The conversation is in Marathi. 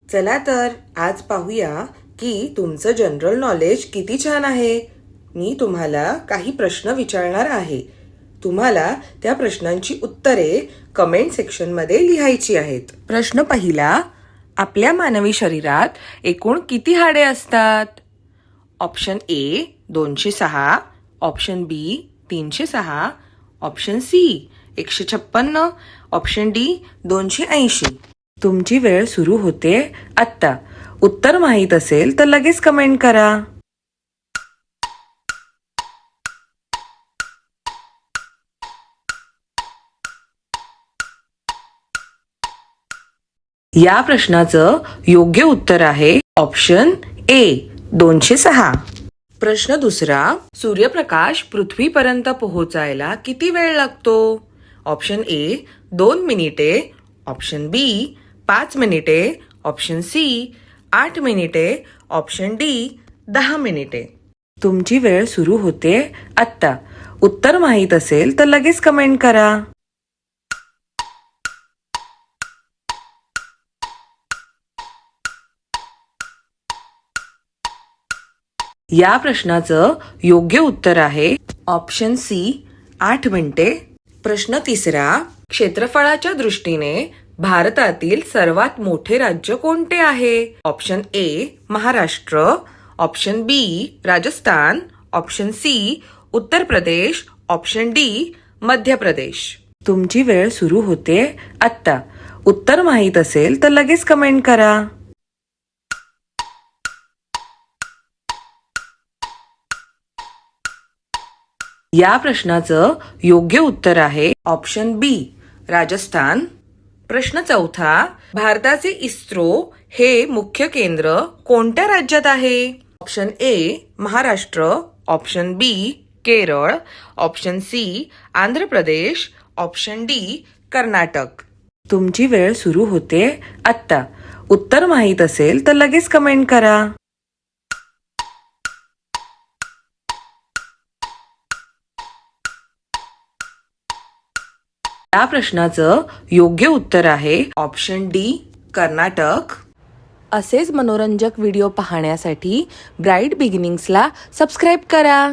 चला तर आज पाहूया की तुमचं जनरल नॉलेज किती छान आहे। मी तुम्हाला काही प्रश्न विचारणार आहे। तुम्हाला त्या प्रश्नांची उत्तरे कमेंट सेक्शनमध्ये लिहायची आहेत। प्रश्न पहिला, आपल्या मानवी शरीरात एकूण किती हाडे असतात? Option A 206, option B 306, option C 156, option D 280। तुमची वेळ सुरू होते आत्ता। उत्तर माहित असेल तर लगेच कमेंट करा। या प्रश्नाचं योग्य उत्तर आहे ऑप्शन ए 206। प्रश्न दुसरा, सूर्यप्रकाश पृथ्वीपर्यंत पोहोचायला किती वेळ लागतो? ऑप्शन ए 2 मिनिटे, ऑप्शन बी 5 मिनिटे, ऑप्शन सी 8 मिनिटे, ऑप्शन डी 10 मिनिटे। तुमची वेळ सुरू होते आत्ता। उत्तर माहित असेल तर लगेच कमेंट करा। या प्रश्नाचं योग्य उत्तर आहे ऑप्शन सी 8 मिनिटे। प्रश्न तिसरा, क्षेत्रफळाच्या दृष्टीने भारतातील सर्वात मोठे राज्य कोणते आहे? Option A Maharashtra, option B Rajasthan, option C Uttar Pradesh, option D Madhya Pradesh. तुमची वेळ सुरू होते आत्ता। उत्तर माहित असेल तर लगेच कमेंट करा। या प्रश्नाचं योग्य उत्तर आहे ऑप्शन बी राजस्थान। प्रश्न चौथा, भारताचे इस्रो हे मुख्य केंद्र कोणत्या राज्यात आहे? Option A Maharashtra, option B Kerala, option C Andhra Pradesh, option D Karnataka. तुमची वेळ सुरू होते आत्ता। उत्तर माहित असेल तर लगेच कमेंट करा। या प्रश्नाचं योग्य उत्तर आहे ऑप्शन डी कर्नाटक। असेच मनोरंजक व्हिडिओ पाहण्यासाठी ब्राईट बिगिनिंग्सला सबस्क्राईब करा।